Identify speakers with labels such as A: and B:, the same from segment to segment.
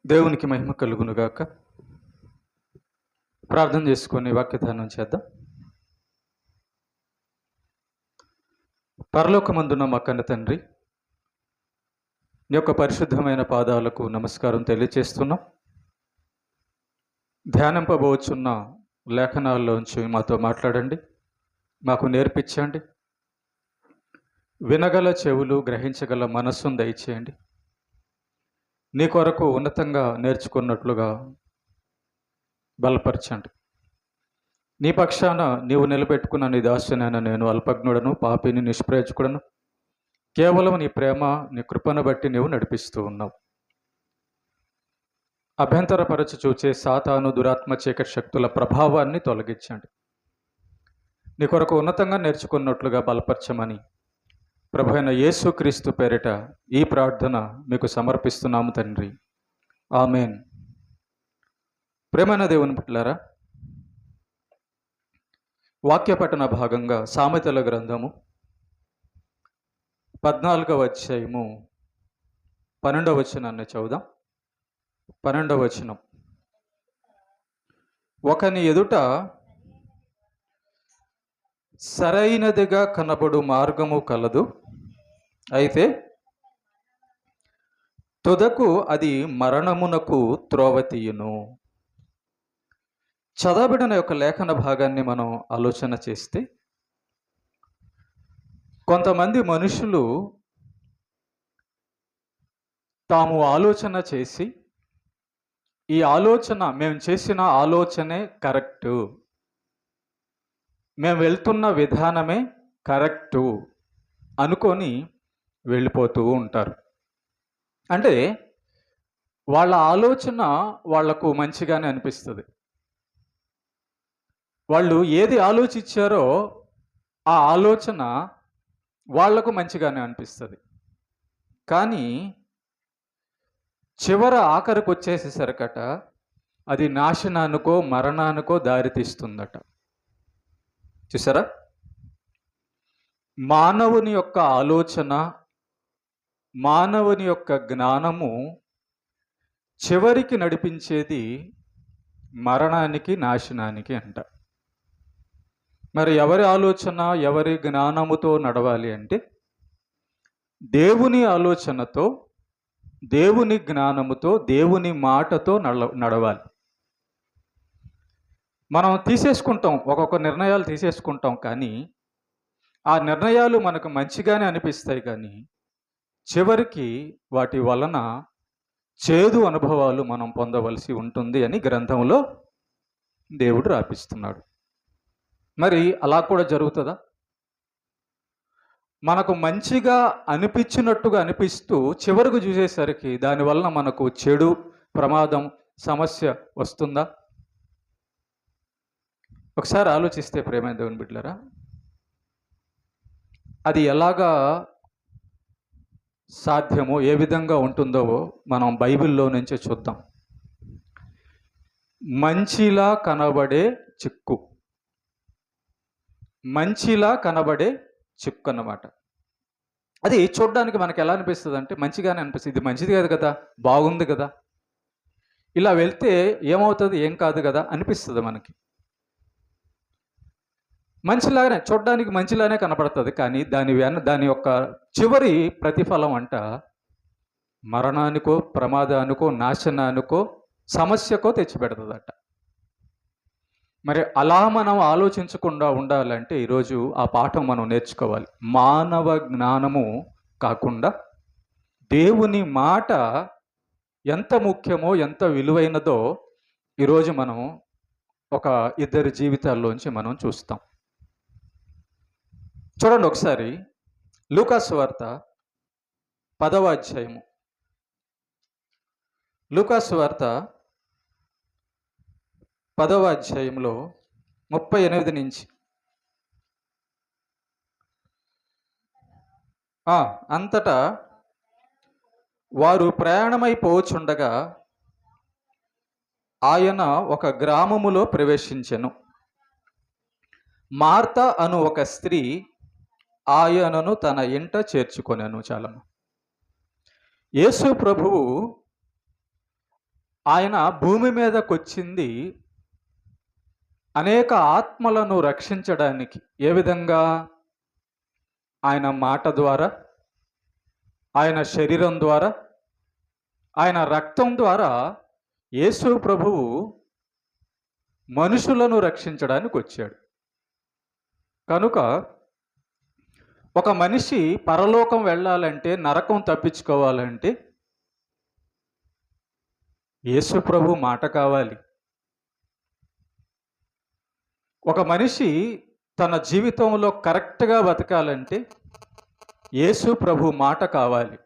A: దేవునికి మహిమ కలుగునుగాక. ప్రార్థన చేసుకొని వాక్యధ్యానం చేద్దాం. పరలోకమందున్న మా కన్న తండ్రి, నీ యొక్క పరిశుద్ధమైన పాదాలకు నమస్కారం తెలియచేస్తున్నాం. ధ్యానింపబోచున్న లేఖనాల్లోంచి మాతో మాట్లాడండి, మాకు నేర్పించండి. వినగల చెవులు, గ్రహించగల మనస్సును దయచేయండి. నీ కొరకు ఉన్నతంగా నేర్చుకున్నట్లుగా బలపరచండి. నీ పక్షాన నీవు నిలబెట్టుకున్న నీ దాసునైన నేను అల్పజ్ఞుడను, పాపిని, నిష్ప్రయోజకుడను. కేవలం నీ ప్రేమ, నీ కృపను బట్టి నీవు నడిపిస్తూ ఉన్నావు. అభ్యంతరపరచు చూచే సాతాను, దురాత్మ, చీకటి శక్తుల ప్రభావాన్ని తొలగించండి. నీ కొరకు ఉన్నతంగా నేర్చుకున్నట్లుగా బలపరచమని ప్రభు అయిన యేసుక్రీస్తు పేరిట ఈ ప్రార్థన మీకు సమర్పిస్తున్నాము తండ్రి. ఆమెన్. ప్రేమైన దేవుని బిడ్డలారా, వాక్యపఠన భాగంగా సామెతల గ్రంథము 14వ అధ్యాయము 12వ వచనాన్ని చదువుదాం. 12వ వచనం. ఒకని ఎదుట సరైనదిగా కనబడు మార్గము కలదు, అయితే తుదకు అది మరణమునకు త్రోవతీయును. చదవబడిన యొక్క లేఖన భాగాన్ని మనం ఆలోచన చేస్తే, కొంతమంది మనుషులు తాము ఆలోచన చేసి, ఈ ఆలోచన మేము చేసిన ఆలోచనే కరెక్టు, మేము వెళ్తున్న విధానమే కరెక్టు అనుకొని వెళ్ళిపోతూ ఉంటారు. అంటే వాళ్ళ ఆలోచన వాళ్లకు మంచిగానే అనిపిస్తుంది. వాళ్ళు ఏది ఆలోచించారో ఆ ఆలోచన వాళ్లకు మంచిగానే అనిపిస్తుంది. కానీ ఆఖరికి వచ్చేసేసరికట అది నాశనానికో మరణానికో దారితీస్తుందట. చూసారా? మానవుని యొక్క ఆలోచన, మానవుని యొక్క జ్ఞానము చివరికి నడిపించేది మరణానికి, నాశనానికి అంట. మరి ఎవరి ఆలోచన, ఎవరి జ్ఞానముతో నడవాలి అంటే దేవుని ఆలోచనతో, దేవుని జ్ఞానముతో, దేవుని మాటతో నడవాలి. మనం తీసేసుకుంటాం, ఒక్కొక్క నిర్ణయాలు తీసేసుకుంటాం, కానీ ఆ నిర్ణయాలు మనకు మంచిగానే అనిపిస్తాయి, కానీ చివరికి వాటి వలన చేదు అనుభవాలు మనం పొందవలసి ఉంటుంది అని గ్రంథంలో దేవుడు రాపిస్తున్నాడు. మరి అలా కూడా జరుగుతుందా? మనకు మంచిగా అనిపించినట్టుగా అనిపిస్తూ చివరకు చూసేసరికి దానివలన మనకు చెడు, ప్రమాదం, సమస్య వస్తుందా? ఒకసారి ఆలోచిస్తే ప్రేమైన దేవుని బిడ్డలారా, అది ఎలాగా సాధ్యమో, ఏ విధంగా ఉంటుందో మనం బైబిల్లో నుంచే చూద్దాం. మంచిలా కనబడే చిక్కు, మంచిలా కనబడే చిక్కు అన్నమాట. అది చూడడానికి మనకు ఎలా అనిపిస్తుంది అంటే మంచిగానే అనిపిస్తుంది. ఇది మంచిది కాదు కదా, బాగుంది కదా, ఇలా వెళ్తే ఏమవుతుంది, ఏం కాదు కదా అనిపిస్తుంది మనకి. మంచిలాగానే చూడడానికి మంచిలానే కనపడుతుంది, కానీ దాని యొక్క చివరి ప్రతిఫలం అంట మరణానికో, ప్రమాదానికో, నాశనానికో, సమస్యకో తెచ్చిపెడుతుందట. మరి అలా మనం ఆలోచించకుండా ఉండాలంటే ఈరోజు ఆ పాఠం మనం నేర్చుకోవాలి. మానవ జ్ఞానము కాకుండా దేవుని మాట ఎంత ముఖ్యమో, ఎంత విలువైనదో ఈరోజు మనం ఒక ఇద్దరి జీవితాల్లోంచి మనం చూస్తాం. చూడండి ఒకసారి లూకా సువార్త 10వ అధ్యాయము. లూకా సువార్త 10వ అధ్యాయంలో 38 నుంచి. అంతటా వారు ప్రయాణమైపోచుండగా ఆయన ఒక గ్రామములో ప్రవేశించెను. మార్త అను ఒక స్త్రీ ఆయనను తన ఇంట చేర్చుకొనెను. చాలా యేసు ప్రభువు ఆయన భూమి మీదకొచ్చింది అనేక ఆత్మలను రక్షించడానికి. ఏ విధంగా? ఆయన మాట ద్వారా, ఆయన శరీరం ద్వారా, ఆయన రక్తం ద్వారా యేసు ప్రభువు మనుషులను రక్షించడానికి వచ్చాడు. కనుక ఒక మనిషి పరలోకం వెళ్ళాలంటే, నరకం తప్పించుకోవాలంటే యేసు ప్రభు మాట కావాలి. ఒక మనిషి తన జీవితంలో కరెక్ట్గా బతకాలంటే యేసు ప్రభు మాట కావాలి.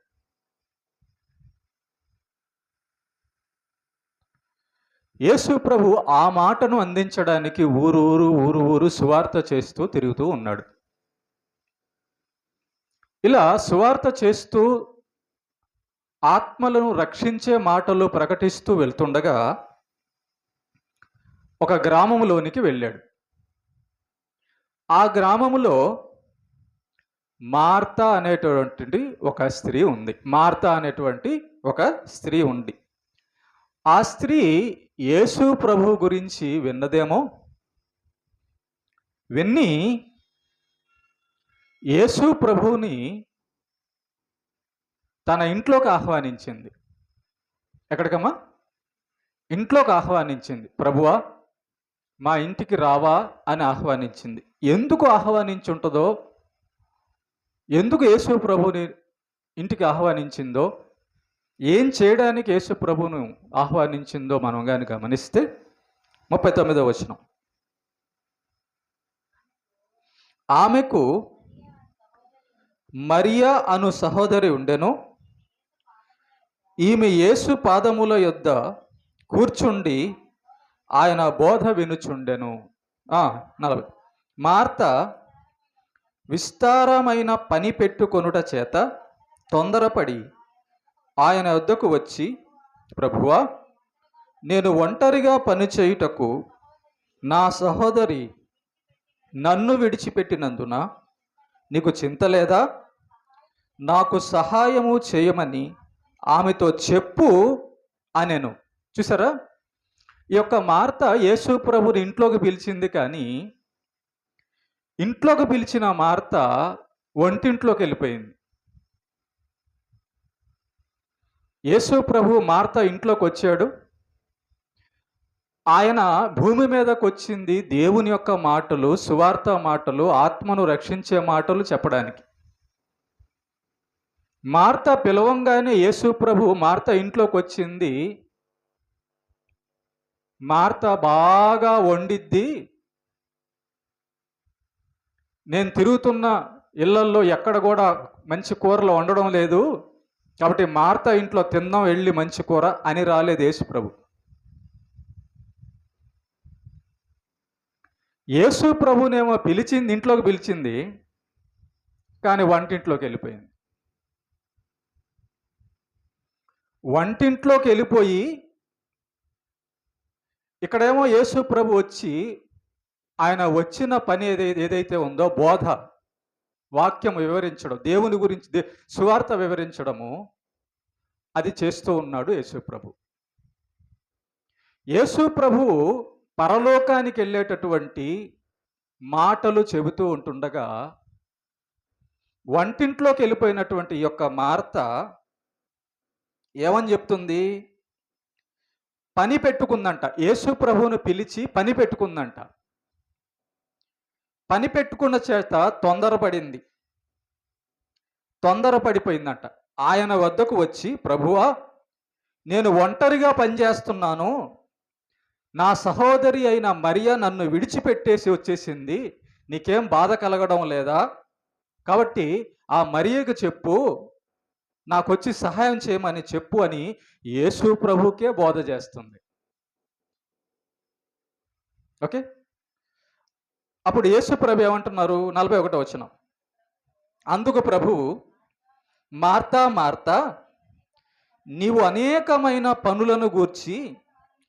A: యేసు ప్రభు ఆ మాటను అందించడానికి ఊరు సువార్త చేస్తూ తిరుగుతూ ఉన్నాడు. ఇలా సువార్త చేస్తూ ఆత్మలను రక్షించే మాటలు ప్రకటిస్తూ వెళ్తుండగా ఒక గ్రామంలోనికి వెళ్ళాడు. ఆ గ్రామంలో మార్తా అనేటువంటి ఒక స్త్రీ ఉంది. మార్తా అనేటువంటి ఒక స్త్రీ ఉంది. ఆ స్త్రీ యేసు ప్రభు గురించి విన్నదేమో, విన్ని యేసు ప్రభువుని తన ఇంట్లోకి ఆహ్వానించింది. ఎక్కడికమ్మా? ఇంట్లోకి ఆహ్వానించింది. ప్రభువా, మా ఇంటికి రావా అని ఆహ్వానించింది. ఎందుకు ఆహ్వానించుంటుందో, ఎందుకు యేసు ప్రభుని ఇంటికి ఆహ్వానించిందో, ఏం చేయడానికి యేసు ప్రభును ఆహ్వానించిందో మనం కానీ గమనిస్తే 39వ వచనం. ఆమెకు మరియా అను సహోదరి ఉండెను. ఈమె యేసు పాదముల యొద్ద కూర్చుండి ఆయన బోధ వినుచుండెను. 40. మార్త విస్తారమైన పని పెట్టుకొనుట చేత తొందరపడి ఆయన వద్దకు వచ్చి, ప్రభువా, నేను ఒంటరిగా పని చేయుటకు నా సహోదరి నన్ను విడిచిపెట్టినందున నీకు చింత లేదా? నాకు సహాయము చేయమని ఆమెతో చెప్పు అనెను. చూసారా? ఈ యొక్క మార్త యేసు ప్రభుని ఇంట్లోకి పిలిచింది, కానీ ఇంట్లోకి పిలిచిన మార్త వంటింట్లోకి వెళ్ళిపోయింది. యేసు ప్రభు మార్త ఇంట్లోకి వచ్చాడు. ఆయన భూమి మీదకి వచ్చింది దేవుని యొక్క మాటలు, సువార్త మాటలు, ఆత్మను రక్షించే మాటలు చెప్పడానికి. మార్త పిలవంగానే యేసు ప్రభు మార్త ఇంట్లోకి వచ్చింది. మార్త బాగా వండిద్ది, నేను తిరుగుతున్న ఇళ్లల్లో ఎక్కడ కూడా మంచి కూరలు వండడం లేదు, కాబట్టి మార్త ఇంట్లో తిందాం వెళ్ళి మంచి కూర అని రాలేదు యేసు ప్రభు. యేసు ప్రభునేమో పిలిచింది, ఇంట్లోకి పిలిచింది, కానీ వంటింట్లోకి వెళ్ళిపోయింది. వంటింట్లోకి వెళ్ళిపోయి ఇక్కడేమో యేసు ప్రభు వచ్చి ఆయన వచ్చిన పని ఏదైతే ఉందో, బోధ, వాక్యం వివరించడం, దేవుని గురించి సువార్త వివరించడము, అది చేస్తూ ఉన్నాడు యేసు ప్రభు. యేసు ప్రభు పరలోకానికి వెళ్ళేటటువంటి మాటలు చెబుతూ ఉంటుండగా వంటింట్లోకి వెళ్ళిపోయినటువంటి ఈ యొక్క మార్త ఏమని చెప్తుంది? పని పెట్టుకుందంట. యేసు ప్రభువును పిలిచి పని పెట్టుకుందంట. పని పెట్టుకున్న చేత తొందరపడింది, తొందరపడిపోయిందంట. ఆయన వద్దకు వచ్చి, ప్రభువా, నేను ఒంటరిగా పనిచేస్తున్నాను, నా సహోదరి అయిన మరియా నన్ను విడిచిపెట్టేసి వచ్చేసింది, నీకేం బాధ కలగడం లేదా? కాబట్టి ఆ మరియకు చెప్పు, నాకొచ్చి సహాయం చేయమని చెప్పు అని యేసు ప్రభుకే బోధ చేస్తుంది. ఓకే, అప్పుడు యేసు ప్రభు ఏమంటున్నారు? 41వ వచనం. అందుకు ప్రభువు, మార్తా మార్తా, నీవు అనేకమైన పనులను గూర్చి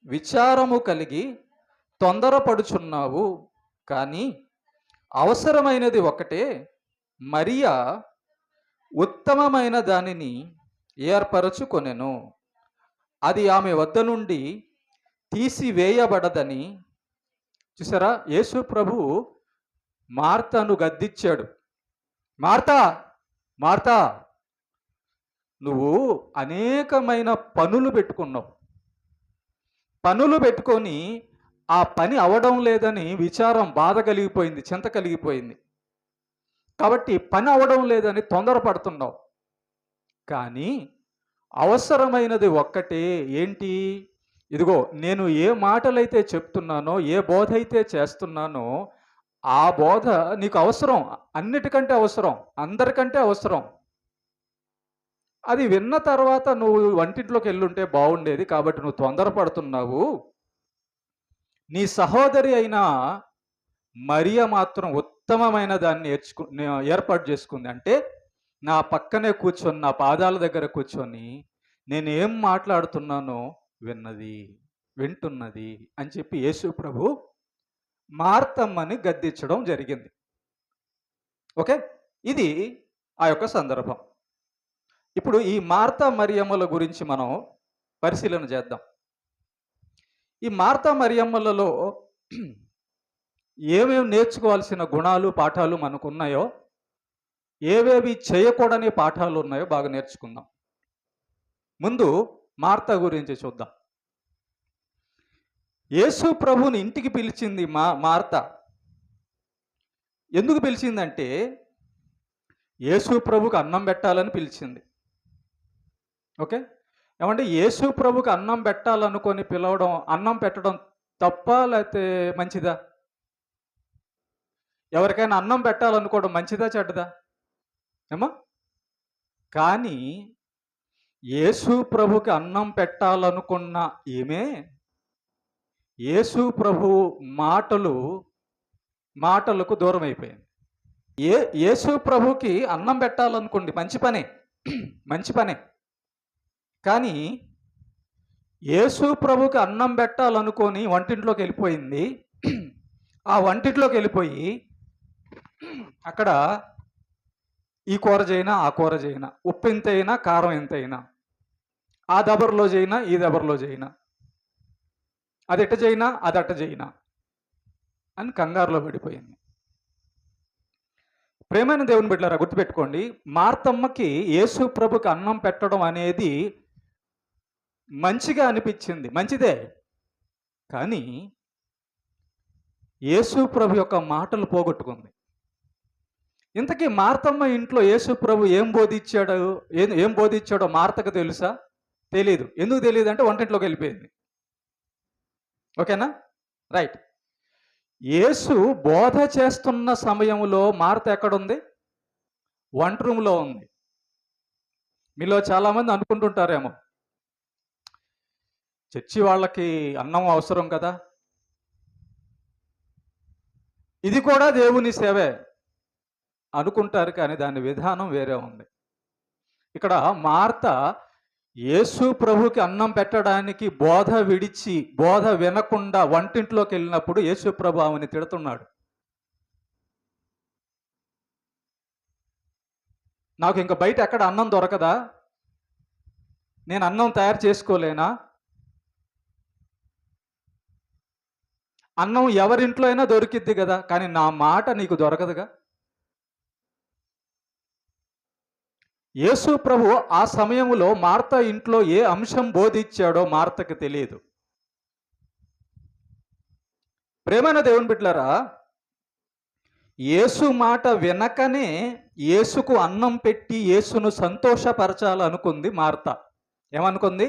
A: విచారము కలిగి తొందరపడుచున్నావు, కానీ అవసరమైనది ఒకటే, మరియా ఉత్తమమైన దానిని ఏర్పరచుకొనెను, అది ఆమె వద్ద నుండి తీసివేయబడదని. చూసారా, యేసు ప్రభు మార్తను గద్దించాడు. మార్తా, మార్తా, నువ్వు అనేకమైన పనులు పెట్టుకున్నావు. పనులు పెట్టుకొని ఆ పని అవడం లేదని విచారం, బాధ కలిగిపోయింది, చింత కలిగిపోయింది. కాబట్టి పని అవడం లేదని తొందరపడుతున్నావు. కానీ అవసరమైనది ఒక్కటే. ఏంటి? ఇదిగో, నేను ఏ మాటలైతే చెప్తున్నానో, ఏ బోధ అయితే చేస్తున్నానో, ఆ బోధ నీకు అవసరం. అన్నిటికంటే అవసరం, అందరికంటే అవసరం. అది విన్న తర్వాత నువ్వు వంటింట్లోకి వెళ్ళుంటే బాగుండేది. కాబట్టి నువ్వు తొందరపడుతున్నావు. నీ సహోదరి అయిన మరియ మాత్రం ఉత్తమమైన దాన్ని ఏర్పాటు చేసుకుంది. అంటే నా పక్కనే కూర్చొని, నా పాదాల దగ్గర కూర్చొని నేనేం మాట్లాడుతున్నానో వింటున్నది అని చెప్పి యేసు ప్రభు మార్తమ్మని గద్దించడం జరిగింది. ఓకే, ఇది ఆ యొక్క సందర్భం. ఇప్పుడు ఈ మార్తా మరియమ్మల గురించి మనం పరిశీలన చేద్దాం. ఈ మార్తా మరియమ్మలలో ఏమేమి నేర్చుకోవాల్సిన గుణాలు, పాఠాలు మనకున్నాయో, ఏవేవి చేయకూడని పాఠాలు ఉన్నాయో బాగా నేర్చుకుందాం. ముందు మార్తా గురించి చూద్దాం. యేసు ప్రభుని ఇంటికి పిలిచింది మార్తా. ఎందుకు పిలిచిందంటే యేసు ప్రభుకి అన్నం పెట్టాలని పిలిచింది. ఓకే, ఏమంటే యేసు ప్రభుకి అన్నం పెట్టాలనుకొని పిలవడం, అన్నం పెట్టడం తప్ప లేకపోతే మంచిదా? ఎవరికైనా అన్నం పెట్టాలనుకోవడం మంచిదా చెడ్డదా? ఏమో. కానీ యేసు ప్రభుకి అన్నం పెట్టాలనుకున్న ఈమె యేసు ప్రభు మాటలకు దూరం అయిపోయింది. యేసు ప్రభుకి అన్నం పెట్టాలనుకోండి, మంచి పనే, మంచి పనే. కానీ యేసు ప్రభుకి అన్నం పెట్టాలనుకొని వంటింట్లోకి వెళ్ళిపోయింది. ఆ వంటింట్లోకి వెళ్ళిపోయి అక్కడ ఈ కూర చేయనా, ఆ కూర చేయనా, ఉప్పు ఎంతైనా, కారం ఎంతైనా, ఆ దబర్లో చేయనా, ఈ దబర్లో చేయనా, అది ఎట్ట చేయనా, అది అట్ట చేయనా అని కంగారులో పడిపోయింది. ప్రేమైన దేవుని బిడ్డలారా, గుర్తుపెట్టుకోండి, మార్తమ్మకి యేసు ప్రభుకి అన్నం పెట్టడం అనేది మంచిగా అనిపించింది, మంచిదే. కానీ యేసు ప్రభు యొక్క మాటలు పోగొట్టుకుంది. ఇంతకీ మార్తమ్మ ఇంట్లో యేసు ప్రభు ఏం బోధించాడో మార్తకు తెలుసా? తెలీదు. ఎందుకు తెలియదు అంటే వంటింట్లోకి వెళ్ళిపోయింది. ఓకేనా, రైట్. యేసు బోధ చేస్తున్న సమయంలో మార్త ఎక్కడుంది? వంట రూమ్లో ఉంది. మీలో చాలామంది అనుకుంటుంటారేమో, చర్చి వాళ్ళకి అన్నం అవసరం కదా, ఇది కూడా దేవుని సేవే అనుకుంటారు. కానీ దాని విధానం వేరే ఉంది. ఇక్కడ మార్త యేసు ప్రభుకి అన్నం పెట్టడానికి బోధ వినకుండా వంటింట్లోకి వెళ్ళినప్పుడు యేసు ప్రభు ఆమెని తిడుతున్నాడు. నాకు ఇంకా బయట ఎక్కడ అన్నం దొరకదా? నేను అన్నం తయారు చేసుకోలేనా? అన్నం ఎవరింట్లో అయినా దొరికిద్ది కదా, కానీ నా మాట నీకు దొరకదుగా. యేసు ప్రభు ఆ సమయంలో మార్త ఇంట్లో ఏ అంశం బోధించాడో మార్తకు తెలియదు. ప్రేమైన దేవుని బిడ్డలారా, యేసు మాట వినకనే యేసుకు అన్నం పెట్టి యేసును సంతోషపరచాలనుకుంది మార్త. ఏమనుకుంది?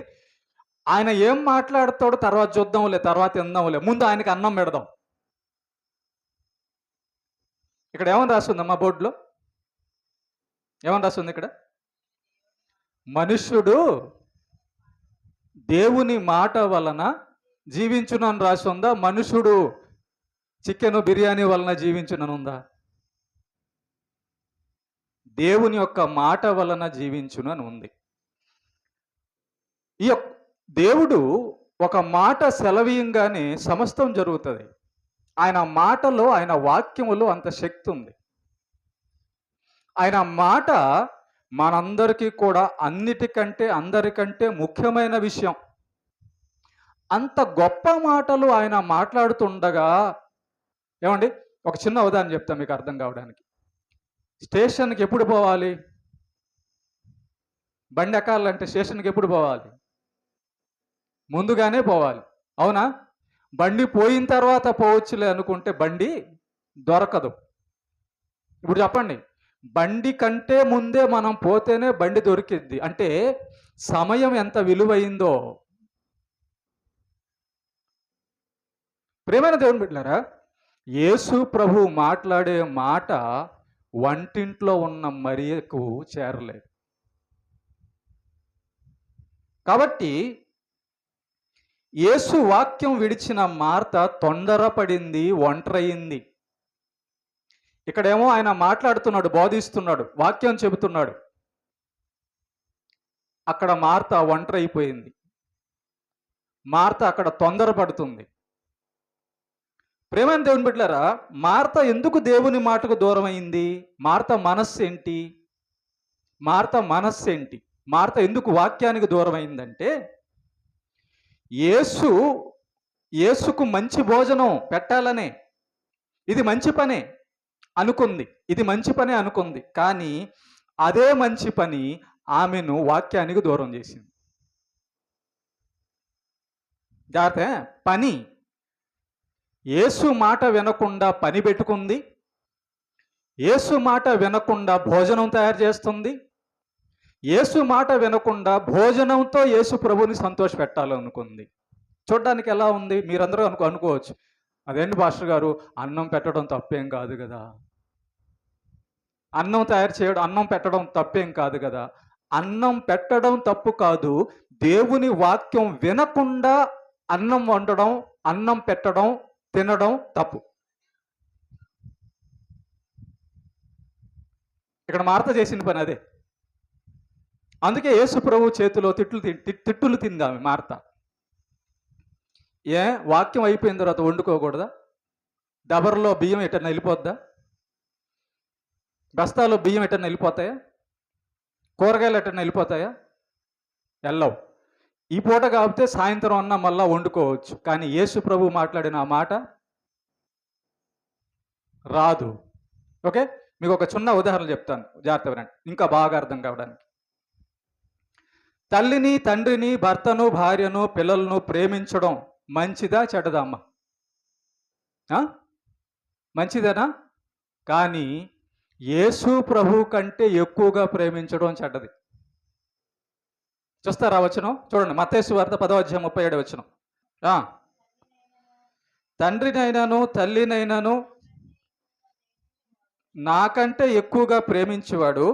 A: ఆయన ఏం మాట్లాడతాడో తర్వాత చూద్దాంలే, తర్వాత తిందాంలే, ముందు ఆయనకి అన్నం పెడదాం. ఇక్కడ ఏమని రాస్తుందమ్మా బోర్డులో? ఏమని రాస్తుంది ఇక్కడ? మనుష్యుడు దేవుని మాట వలన జీవించును అని రాసి ఉందా? మనుషుడు చికెన్ బిర్యానీ వలన జీవించుననుందా? దేవుని యొక్క మాట వలన జీవించును అని ఉంది. ఈ దేవుడు ఒక మాట సెలవీయంగానే సమస్తం జరుగుతుంది. ఆయన మాటలో, ఆయన వాక్యములో అంత శక్తి ఉంది. ఆయన మాట మనందరికీ కూడా అందరికంటే ముఖ్యమైన విషయం. అంత గొప్ప మాటలు ఆయన మాట్లాడుతుండగా, ఏమండి, ఒక చిన్న ఉదాహరణ చెప్తా మీకు అర్థం కావడానికి. స్టేషన్‌కి ఎప్పుడు పోవాలి? బండి ఎక్కాలంటే స్టేషన్‌కి ఎప్పుడు పోవాలి? ముందుగానే పోవాలి. అవునా? బండి పోయిన తర్వాత పోవచ్చులే అనుకుంటే బండి దొరకదు. ఇప్పుడు చెప్పండి. బండి కంటే ముందే మనం పోతేనే బండి దొరికిద్ది. అంటే సమయం ఎంత విలువైందో. ప్రియమైన దేవుని బిడ్డలారా, యేసు ప్రభు మాట్లాడే మాట వంటింట్లో ఉన్న మరియకు చేరలేదు. కాబట్టి యేసు వాక్యం విడిచిన మార్త తొందరపడింది, ఒంటరయింది. ఇక్కడేమో ఆయన మాట్లాడుతున్నాడు, బోధిస్తున్నాడు, వాక్యం చెబుతున్నాడు. అక్కడ మార్త ఒంటరైపోయింది. మార్త అక్కడ తొందరపడుతుంది. ప్రేమైన దేవుని బిడ్డలారా, మార్త ఎందుకు దేవుని మాటకు దూరం అయింది? మార్త మనస్సేంటి? మార్త ఎందుకు వాక్యానికి దూరం అయిందంటే, యేసుకు మంచి భోజనం పెట్టాలనే, ఇది మంచి పనే అనుకుంది. కానీ అదే మంచి పని ఆమెను వాక్యానికి దూరం చేసింది. జాగ్రత్త. పని. యేసు మాట వినకుండా పని పెట్టుకుంది. యేసు మాట వినకుండా భోజనం తయారు చేస్తుంది. యేసు మాట వినకుండా భోజనంతో యేసు ప్రభుని సంతోషపెట్టాలనుకుంది. చూడ్డానికి ఎలా ఉంది? మీరందరూ అనుకోవచ్చు, అదేంటి పాస్టర్ గారు, అన్నం పెట్టడం తప్పేం కాదు కదా, అన్నం పెట్టడం తప్పేం కాదు కదా. అన్నం పెట్టడం తప్పు కాదు. దేవుని వాక్యం వినకుండా అన్నం వండడం, అన్నం పెట్టడం, తినడం తప్పు. ఇక్కడ మార్త చేసిన పని అదే. అందుకే యేసు ప్రభు చేతిలో తిట్టులు తిందామె మార్త. వాక్యం అయిపోయిన తర్వాత వండుకోకూడదా? దబర్లో బియ్యం ఎటన్నా వెళ్ళిపోద్దా? బస్తాలో బియ్యం ఎటన్నా వెళ్ళిపోతాయా? కూరగాయలు ఎటన్నా వెళ్ళిపోతాయా? వెళ్ళవు. ఈ పూట కాకపోతే సాయంత్రం అన్నా మళ్ళా వండుకోవచ్చు. కానీ యేసు ప్రభు మాట్లాడిన ఆ మాట రాదు. ఓకే, మీకు ఒక చిన్న ఉదాహరణ చెప్తాను, జాగ్రత్త వినండి, ఇంకా బాగా అర్థం కావడానికి. తల్లిని, తండ్రిని, భర్తను, భార్యను, పిల్లలను ప్రేమించడం మంచిదా చెడ్డదా అమ్మ? మంచిదేనా? కానీ యేసు ప్రభు కంటే ఎక్కువగా ప్రేమించడం చెడ్డది. చూస్తారా వచనం? చూడండి, మత్తయి సువార్త 10వ అధ్యాయం 37వ వచనం. తండ్రినైనాను తల్లినైనాను నాకంటే ఎక్కువగా ప్రేమించేవాడు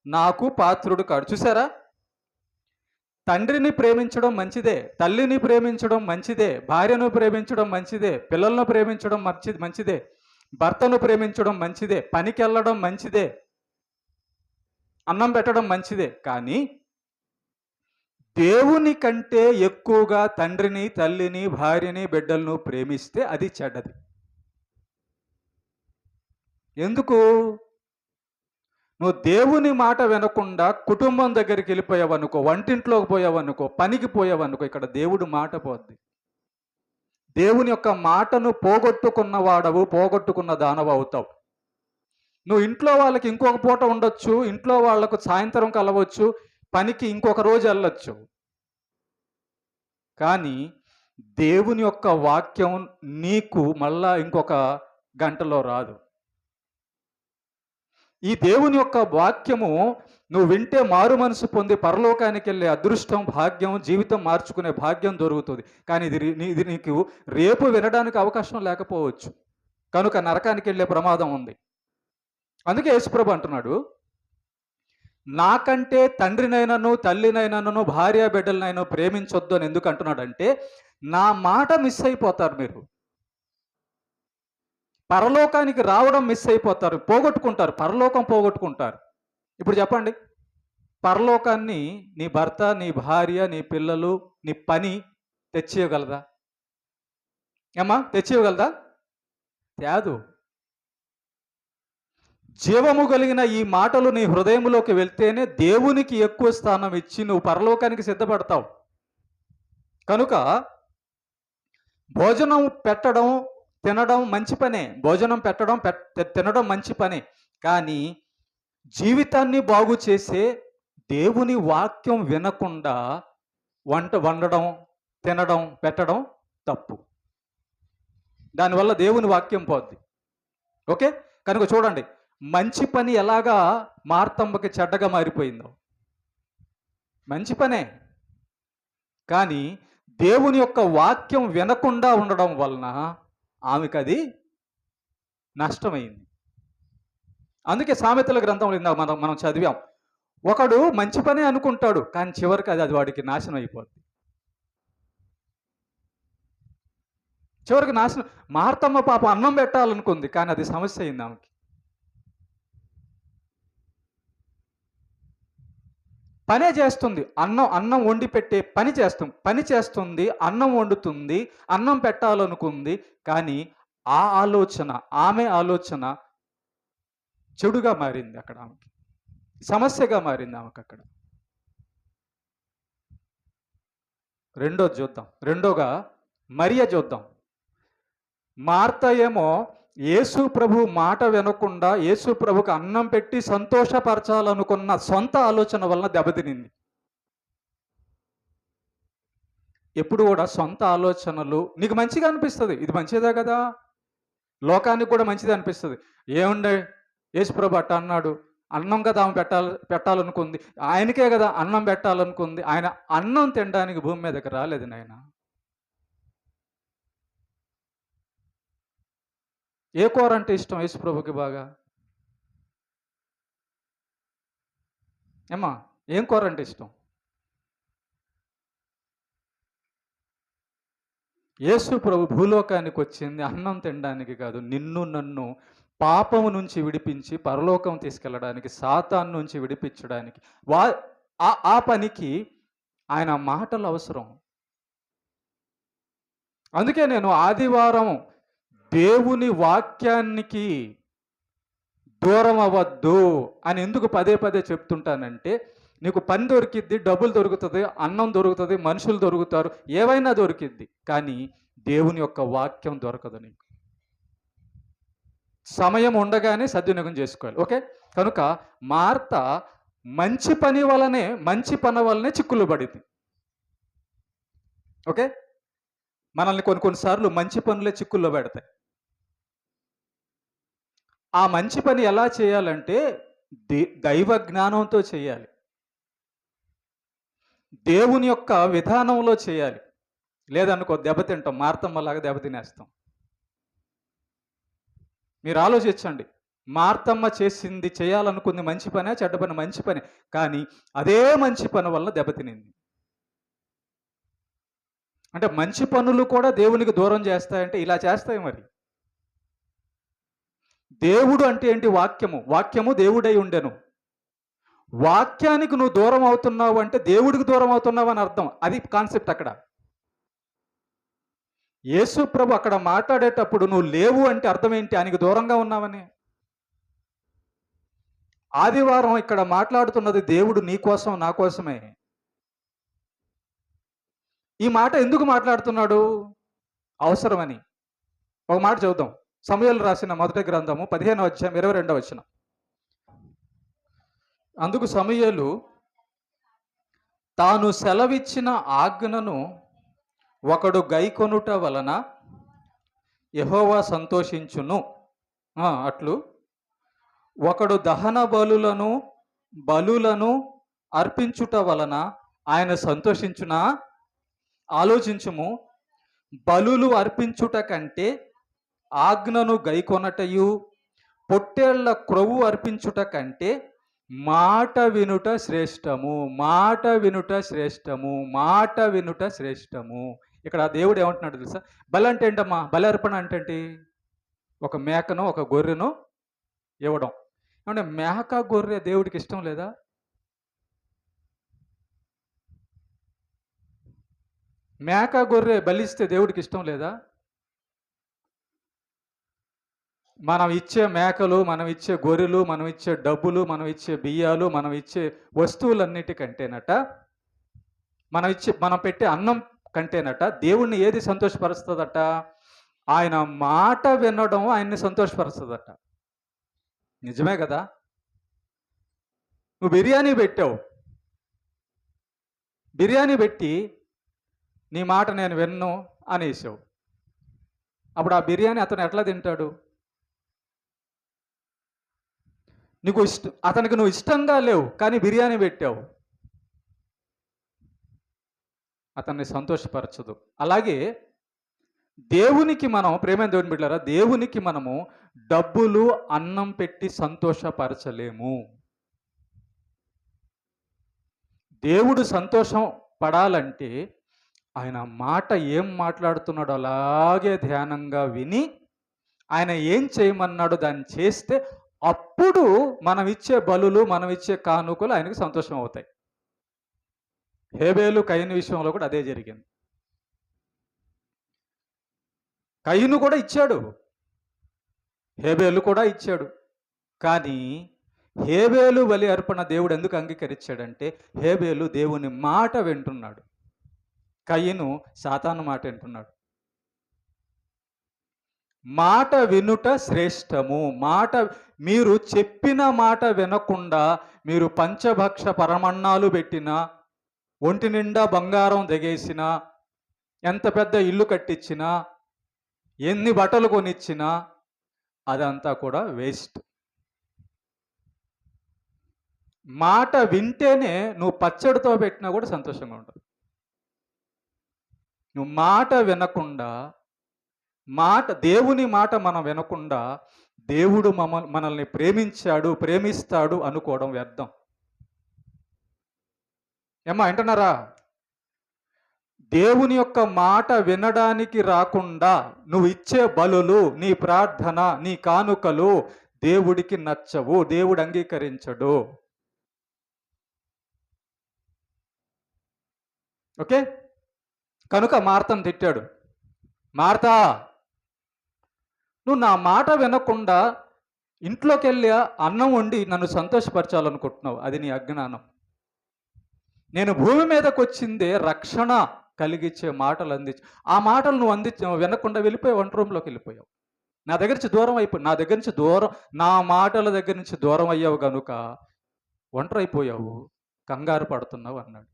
A: నాకు పాత్రుడు కాడు. చూసారా? తండ్రిని ప్రేమించడం మంచిదే, తల్లిని ప్రేమించడం మంచిదే, భార్యను ప్రేమించడం మంచిదే, పిల్లలను ప్రేమించడం మంచిదే, భర్తను ప్రేమించడం మంచిదే, పనికి వెళ్ళడం మంచిదే, అన్నం పెట్టడం మంచిదే. కానీ దేవుని కంటే ఎక్కువగా తండ్రిని, తల్లిని, భార్యని, బిడ్డలను ప్రేమిస్తే అది చెడ్డది. ఎందుకు? నువ్వు దేవుని మాట వినకుండా కుటుంబం దగ్గరికి వెళ్ళిపోయావనుకో, వంటింట్లోకి పోయావనుకో, పనికి పోయావనుకో, ఇక్కడ దేవుడు మాట పోద్ది. దేవుని యొక్క మాటను పోగొట్టుకున్న దానవు అవుతావు. నువ్వు ఇంట్లో వాళ్ళకి ఇంకొక పూట ఉండొచ్చు, ఇంట్లో వాళ్లకు సాయంత్రం కలవచ్చు, పనికి ఇంకొక రోజు వెళ్ళొచ్చు. కానీ దేవుని యొక్క వాక్యం నీకు మళ్ళా ఇంకొక గంటలో రాదు. ఈ దేవుని యొక్క వాక్యము నువ్వు వింటే మారు మనసు పొంది పరలోకానికి వెళ్ళే అదృష్టం, భాగ్యం, జీవితం మార్చుకునే భాగ్యం దొరుకుతుంది. కానీ ఇది నీకు రేపు వినడానికి అవకాశం లేకపోవచ్చు. కనుక నరకానికి వెళ్ళే ప్రమాదం ఉంది. అందుకే యేసుప్రభు అంటున్నాడు, నాకంటే తండ్రినైనాను, తల్లినైనాను, భార్య బిడ్డలనైనా ప్రేమించొద్దు అని ఎందుకు అంటున్నాడంటే, నా మాట మిస్ అయిపోతారు మీరు. పరలోకానికి రావడం మిస్ అయిపోతారు, పోగొట్టుకుంటారు, పరలోకం పోగొట్టుకుంటారు. ఇప్పుడు చెప్పండి, పరలోకాన్ని నీ భర్త, నీ భార్య, నీ పిల్లలు, నీ పని తెచ్చివ్వగలదా? తెచ్చివ్వగలదా? తేదు. జీవము కలిగిన ఈ మాటలు నీ హృదయంలోకి వెళ్తేనే దేవునికి ఎక్కువ స్థానం ఇచ్చి నువ్వు పరలోకానికి సిద్ధపడతావు. కనుక భోజనం పెట్టడం, తినడం మంచి పనే. భోజనం పెట్టడం, తినడం మంచి పనే. కానీ జీవితాన్ని బాగు చేసే దేవుని వాక్యం వినకుండా వండడం, తినడం, పెట్టడం తప్పు. దానివల్ల దేవుని వాక్యం పోద్ది. ఓకే? కనుక చూడండి, మంచి పని ఎలాగా మార్తమ్మకి చెడ్డగా మారిపోయిందో. మంచి పనే, కానీ దేవుని యొక్క వాక్యం వినకుండా ఉండడం వలన ఆమెకు అది నష్టమైంది. అందుకే సామెతల గ్రంథంలో మనం చదివాం, ఒకడు మంచి పనే అనుకుంటాడు, కానీ చివరికి అది వాడికి నాశనం అయిపోద్ది. చివరికి నాశనం. మార్తమ్మ పాప అన్నం పెట్టాలనుకుంది, కానీ అది సమస్య అయింది ఆమెకి. పనే చేస్తుంది, అన్నం వండి పెట్టే పని చేస్తుంది, అన్నం వండుతుంది, అన్నం పెట్టాలనుకుంది, కానీ ఆమె ఆలోచన చెడుగా మారింది. అక్కడ ఆమెకి సమస్యగా మారింది ఆమెకు అక్కడ. రెండోగా మరియ చూద్దాం. మార్త ఏమో యేసు ప్రభు మాట వినకుండా యేసు ప్రభుకి అన్నం పెట్టి సంతోషపరచాలనుకున్న సొంత ఆలోచన వలన దెబ్బతినింది. ఎప్పుడు కూడా సొంత ఆలోచనలు నీకు మంచిగా అనిపిస్తుంది, ఇది మంచిదే కదా, లోకానికి కూడా మంచిది అనిపిస్తుంది. ఏముండే యేసు ప్రభు అట్ట అన్నాడు, అన్నం కదా ఆమె పెట్టాలనుకుంది, ఆయనకే కదా అన్నం పెట్టాలనుకుంది. ఆయన అన్నం తినడానికి భూమి మీదకి రాలేదు నాయన. ఏ కూర అంటే ఇష్టం యేసు ప్రభుకి బాగా? ఏమ్మా, ఏం కూర అంటే ఇష్టం? యేసు ప్రభు భూలోకానికి వచ్చింది అన్నం తినడానికి కాదు, నిన్ను నన్ను పాపము నుంచి విడిపించి పరలోకం తీసుకెళ్ళడానికి, సాతాను నుంచి విడిపించడానికి. ఆ పనికి ఆయన మాటలు అవసరం. అందుకే నేను ఆదివారం దేవుని వాక్యానికి దూరం అవ్వద్దు అని ఎందుకు పదే పదే చెప్తుంటానంటే, నీకు పని దొరికిద్ది, డబ్బులు దొరుకుతుంది, అన్నం దొరుకుతుంది, మనుషులు దొరుకుతారు, ఏవైనా దొరికిద్ది, కానీ దేవుని యొక్క వాక్యం దొరకదు నీకు. సమయం ఉండగానే సద్వినియోగం చేసుకోవాలి. ఓకే? కనుక మార్త మంచి పని వలనే చిక్కులు పడింది. ఓకే? మనల్ని కొన్నిసార్లు మంచి పనులే చిక్కుల్లో పెడతాయి. ఆ మంచి పని ఎలా చేయాలంటే దైవ జ్ఞానంతో చేయాలి, దేవుని యొక్క విధానంలో చేయాలి. లేదనుకో దెబ్బతింటాం, మార్తమ్మలాగా దెబ్బతినేస్తాం. మీరు ఆలోచించండి, మార్తమ్మ చేయాలనుకుంది మంచి పనే, చెడ్డ పని మంచి పని, కానీ అదే మంచి పని వల్ల దెబ్బతినింది. అంటే మంచి పనులు కూడా దేవునికి దూరం చేస్తాయంటే ఇలా చేస్తాయి. మరి దేవుడు అంటే ఏంటి? వాక్యము దేవుడై ఉండెను. వాక్యానికి నువ్వు దూరం అవుతున్నావు అంటే దేవుడికి దూరం అవుతున్నావు అని అర్థం. అది కాన్సెప్ట్ అక్కడ. యేసు ప్రభు అక్కడ మాట్లాడేటప్పుడు నువ్వు లేవు అంటే అర్థం ఏంటి? ఆయనకి దూరంగా ఉన్నావని. ఆదివారం ఇక్కడ మాట్లాడుతున్నది దేవుడు నీ కోసం, నా కోసమే. ఈ మాట ఎందుకు మాట్లాడుతున్నాడు? అవసరమని. ఒక మాట చదువుదాం. సమూయేలు రాసిన మొదటి గ్రంథము 15వ అధ్యాయం 22వ వచనం. అందుకు సమూయేలు తాను సెలవిచ్చిన ఆజ్ఞను ఒకడు గైకొనుట వలన యెహోవా సంతోషించును. అట్లు ఒకడు దహన బలులను అర్పించుట వలన ఆయన సంతోషించునా? ఆలోచించుము. బలులు అర్పించుట కంటే ఆజ్ఞను గైకొనటయు, పొట్టేళ్ల క్రొవ్వు అర్పించుట కంటే మాట వినుట శ్రేష్టము. మాట వినుట శ్రేష్టము. మాట వినుట శ్రేష్టము. ఇక్కడ దేవుడు ఏమంటున్నాడు తెలుసా? బలి అంటే ఏంటమ్మా? బలి అర్పణ అంటే ఒక మేకను, ఒక గొర్రెను ఇవ్వడం. అంటే మేక గొర్రె దేవుడికి ఇష్టం లేదా? మేక గొర్రె బలిస్తే దేవుడికి ఇష్టం లేదా? మనం ఇచ్చే మేకలు, మనం ఇచ్చే గొర్రెలు, మనం ఇచ్చే డబ్బులు, మనం ఇచ్చే బియ్యాలు, మనం ఇచ్చే వస్తువులన్నిటికంటేనట మనం పెట్టే అన్నం కంటేనట దేవుణ్ణి ఏది సంతోషపరుస్తుందట? ఆయన మాట వినడం ఆయన్ని సంతోషపరుస్తుందట. నిజమే కదా? నువ్వు బిర్యానీ పెట్టావు, బిర్యానీ పెట్టి నీ మాట నేను విన్ను అనేసావు. అప్పుడు ఆ బిర్యానీ అతను ఎట్లా తింటాడు? అతనికి నువ్వు ఇష్టంగా లేవు, కానీ బిర్యానీ పెట్టావు, అతన్ని సంతోషపరచదు. అలాగే దేవునికి మనం, ప్రేమైన దేవుని బిడ్డలారా, దేవునికి మనము డబ్బులు అన్నం పెట్టి సంతోషపరచలేము. దేవుడు సంతోషం పడాలంటే ఆయన మాట ఏం మాట్లాడుతున్నాడో అలాగే ధ్యానంగా విని ఆయన ఏం చేయమన్నాడో దాన్ని చేస్తే అప్పుడు మనం ఇచ్చే బలులు, మనం ఇచ్చే కానుకలు ఆయనకు సంతోషం అవుతాయి. హేబేలు కయీను విషయంలో కూడా అదే జరిగింది. కయీను కూడా ఇచ్చాడు, హేబేలు కూడా ఇచ్చాడు. కానీ హేబేలు బలి అర్పణ దేవుడు ఎందుకు అంగీకరించాడంటే హేబేలు దేవుని మాట వింటున్నాడు, కయీను సాతాను మాట వింటున్నాడు. మాట వినుట శ్రేష్టము. మీరు చెప్పిన మాట వినకుండా మీరు పంచభక్ష పరమన్నాలు పెట్టినా, ఒంటి నిండా బంగారం దిగేసినా, ఎంత పెద్ద ఇల్లు కట్టించినా, ఎన్ని బట్టలు కొనిచ్చినా అదంతా కూడా వేస్ట్. మాట వింటేనే నువ్వు పచ్చడితో పెట్టినా కూడా సంతోషంగా ఉంటుంది. నువ్వు మాట వినకుండా, దేవుని మాట మనం వినకుండా దేవుడు మనల్ని ప్రేమిస్తాడు అనుకోవడం వ్యర్థం. ఏమ్మా వింటున్నారా? దేవుని యొక్క మాట వినడానికి రాకుండా నువ్వు ఇచ్చే బలులు, నీ ప్రార్థన, నీ కానుకలు దేవుడికి నచ్చవు, దేవుడు అంగీకరించడు. ఓకే? కనుక మార్తను తిట్టాడు. మార్తా, నువ్వు నా మాట వినకుండా ఇంట్లోకి వెళ్ళి అన్నం వండి నన్ను సంతోషపరచాలనుకుంటున్నావు, అది నీ అజ్ఞానం. నేను భూమి మీదకి వచ్చిందే రక్షణ కలిగించే మాటలు అందించి, ఆ మాటలు నువ్వు వినకుండా వెళ్ళిపోయి వంట రూమ్లోకి వెళ్ళిపోయావు. నా దగ్గర నుంచి దూరం నా మాటల దగ్గర నుంచి దూరం అయ్యావు కనుక ఒంటరైపోయావు, కంగారు పడుతున్నావు అన్నాడు.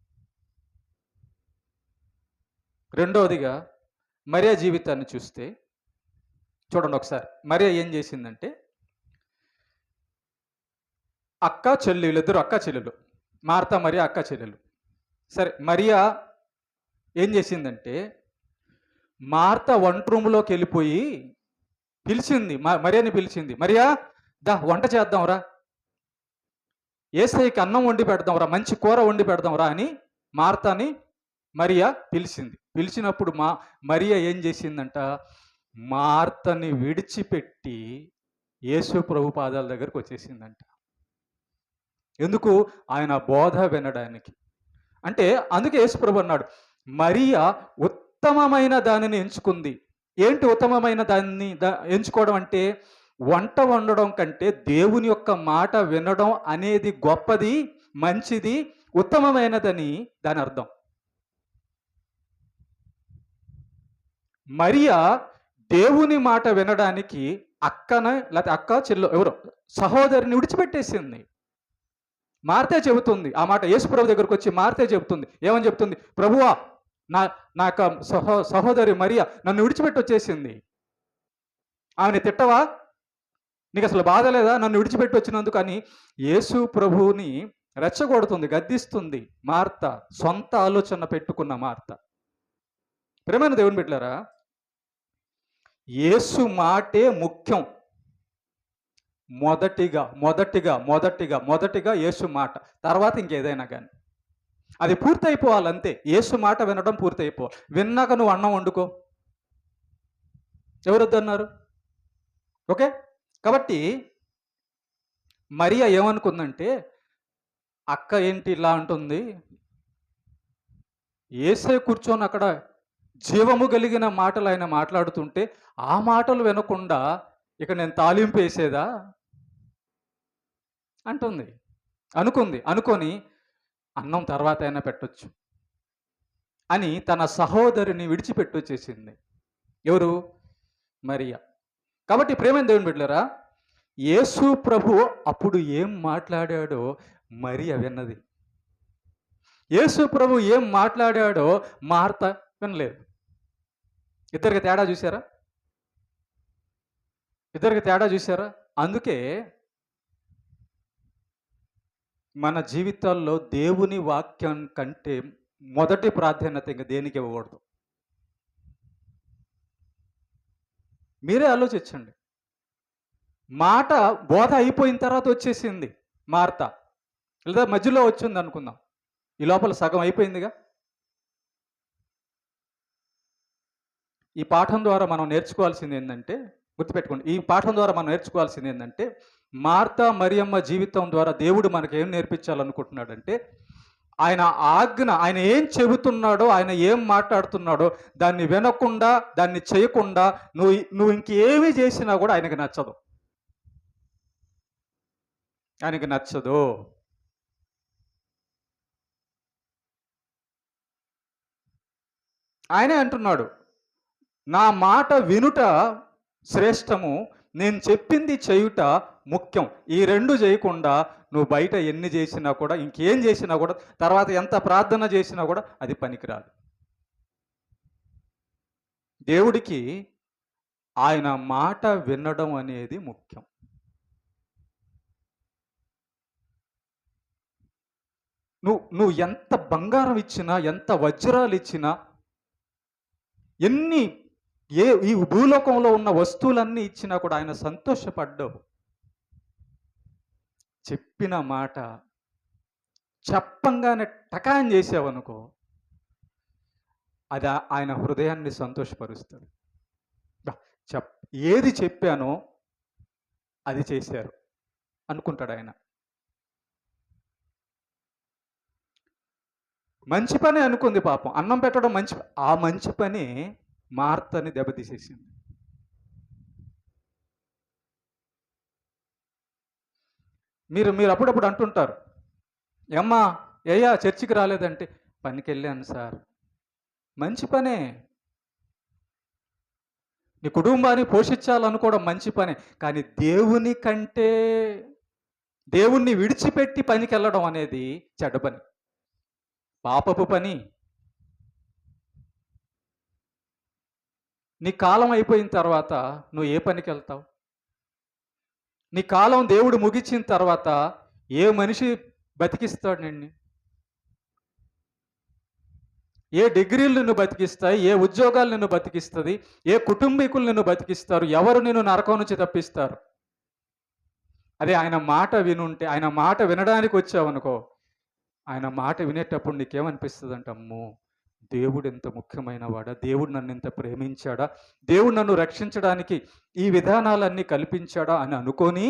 A: రెండవదిగా మరియా జీవితాన్ని చూస్తే చూడండి ఒకసారి. మరియా ఏం చేసిందంటే, వీళ్ళిద్దరు అక్క చెల్లెలు, మార్తా మరియా అక్క చెల్లెలు. సరే, మరియా ఏం చేసిందంటే మార్తా వంట రూమ్లోకి వెళ్ళిపోయి పిలిచింది, మరియాని పిలిచింది. మరియా, దా వంట చేద్దాంరా, యేసయ్యకి అన్నం వండి పెడదాంరా, మంచి కూర వండి పెడదాంరా అని మార్తాని మరియా పిలిచింది. పిలిచినప్పుడు మరియా ఏం చేసిందంట, మార్తని విడిచిపెట్టి యేసు ప్రభు పాదాల దగ్గరకు వచ్చేసిందంట. ఎందుకు? ఆయన బోధ వినడానికి. అంటే అందుకే యేసు ప్రభు అన్నాడు, మరియా ఉత్తమమైన దానిని ఎంచుకుంది. ఏంటి ఉత్తమమైన దాన్ని ఎంచుకోవడం అంటే, వంట వండడం కంటే దేవుని యొక్క మాట వినడం అనేది గొప్పది, మంచిది, ఉత్తమమైనదని దాని అర్థం. మరియా దేవుని మాట వినడానికి లేకపోతే అక్క చెల్లు ఎవరో సహోదరిని విడిచిపెట్టేసింది. మార్తే చెబుతుంది ఆ మాట, యేసు ప్రభు దగ్గరకు వచ్చి మార్తే చెబుతుంది. ఏమని చెప్తుంది? ప్రభువా, నా యొక్క సహోదరి మరియా నన్ను విడిచిపెట్టి వచ్చేసింది, ఆమెను తిట్టవా? నీకు అసలు బాధ లేదా నన్ను విడిచిపెట్టి వచ్చినందుకు అని యేసు ప్రభువుని రెచ్చగొడుతుంది, గద్దిస్తుంది మార్త, సొంత ఆలోచన పెట్టుకున్న మార్త. ప్రేమైన దేవుని బిడ్డలారా, యేసు మాటే ముఖ్యం. మొదటిగా యేసు మాట, తర్వాత ఇంకేదైనా కానీ అది పూర్తయిపోవాలంతే. యేసు మాట వినడం పూర్తయిపోవాలి. విన్నాక నువ్వు అన్నం వండుకో, ఎవరొద్దన్నారు? ఓకే? కాబట్టి మరియా ఏమనుకుందంటే, అక్క ఏంటి ఇలా అంటుంది, యేసే కూర్చొని అక్కడ జీవము కలిగిన మాటలు ఆయన మాట్లాడుతుంటే ఆ మాటలు వినకుండా ఇక నేను తాలింపు వేసేదా అనుకుంది. అనుకొని అన్నం తర్వాత అయినా పెట్టొచ్చు, అని తన సహోదరిని విడిచిపెట్టొచ్చేసింది. ఎవరు? మరియ. కాబట్టి ప్రేమైన దేవుని బిడ్డలారా, యేసు ప్రభు అప్పుడు ఏం మాట్లాడాడో మరియ విన్నది. యేసు ప్రభు ఏం మాట్లాడాడో మార్త వినలేదు. ఇద్దరికి తేడా చూసారా? ఇద్దరికి తేడా చూసారా? అందుకే మన జీవితాల్లో దేవుని వాక్యం కంటే మొదటి ప్రాధాన్యత ఇంక దేనికి ఇవ్వకూడదు. మీరే ఆలోచించండి. మాట బోధ అయిపోయిన తర్వాత వచ్చేసింది మార్త, లేదా మధ్యలో వచ్చింది అనుకుందాం. ఈ లోపల సగం అయిపోయిందిగా. ఈ పాఠం ద్వారా మనం నేర్చుకోవాల్సింది ఏంటంటే, గుర్తుపెట్టుకోండి, ఈ పాఠం ద్వారా మనం నేర్చుకోవాల్సింది ఏంటంటే, మార్త మరియమ్మ జీవితం ద్వారా దేవుడు మనకు ఏం నేర్పించాలనుకుంటున్నాడంటే, ఆయన ఏం చెబుతున్నాడో, ఆయన ఏం మాట్లాడుతున్నాడో దాన్ని వినకుండా, దాన్ని చేయకుండా నువ్వు ఇంకేమీ చేసినా కూడా ఆయనకి నచ్చదు. ఆయనకి నచ్చదు. ఆయనే అంటున్నాడు, నా మాట వినుట శ్రేష్టము, నేను చెప్పింది చేయుట ముఖ్యం. ఈ రెండు చేయకుండా నువ్వు బయట ఎన్ని చేసినా కూడా, ఇంకేం చేసినా కూడా, తర్వాత ఎంత ప్రార్థన చేసినా కూడా అది పనికిరాదు. దేవుడికి ఆయన మాట వినడం అనేది ముఖ్యం. నువ్వు ఎంత బంగారం ఇచ్చినా, ఎంత వజ్రాలు ఇచ్చినా, ఈ భూలోకంలో ఉన్న వస్తువులన్నీ ఇచ్చినా కూడా ఆయన సంతోషపడ్డావు. చెప్పిన మాట చెప్పంగానే టకాన్ చేసావనుకో, అది ఆయన హృదయాన్ని సంతోషపరుస్తుంది. ఏది చెప్పానో అది చేశారు అనుకుంటాడు ఆయన. మంచి పని అనుకుంది పాపం, అన్నం పెట్టడం ఆ మంచి పని మార్తని దెబ్బతీసేసింది. మీరు అప్పుడప్పుడు అంటుంటారు, ఏమ్మా ఏయ్యా చర్చికి రాలేదంటే, పనికి వెళ్ళాను సార్. మంచి పనే. నీ కుటుంబాన్ని పోషించాలనుకోవడం మంచి పనే, కానీ దేవుణ్ణి విడిచిపెట్టి పనికి వెళ్ళడం అనేది చెడ్డ పని, పాపపు పని. నీ కాలం అయిపోయిన తర్వాత నువ్వు ఏ పనికి వెళ్తావు? నీ కాలం దేవుడు ముగించిన తర్వాత ఏ మనిషి బతికిస్తాడు నిన్ను? ఏ డిగ్రీలు నిన్ను బతికిస్తాయి? ఏ ఉద్యోగాలు నిన్ను బతికిస్తుంది? ఏ కుటుంబీకులు నిన్ను బతికిస్తారు? ఎవరు నిన్ను నరకం నుంచి తప్పిస్తారు? అదే ఆయన మాట వినుంటే, ఆయన మాట వినడానికి వచ్చావనుకో, ఆయన మాట వినేటప్పుడు నీకేమనిపిస్తుంది అంటే, అమ్మో దేవుడు ఎంత ముఖ్యమైన వాడా, దేవుడు నన్ను ఇంత ప్రేమించాడా, దేవుడు నన్ను రక్షించడానికి ఈ విధానాలన్నీ కల్పించాడా అని అనుకొని,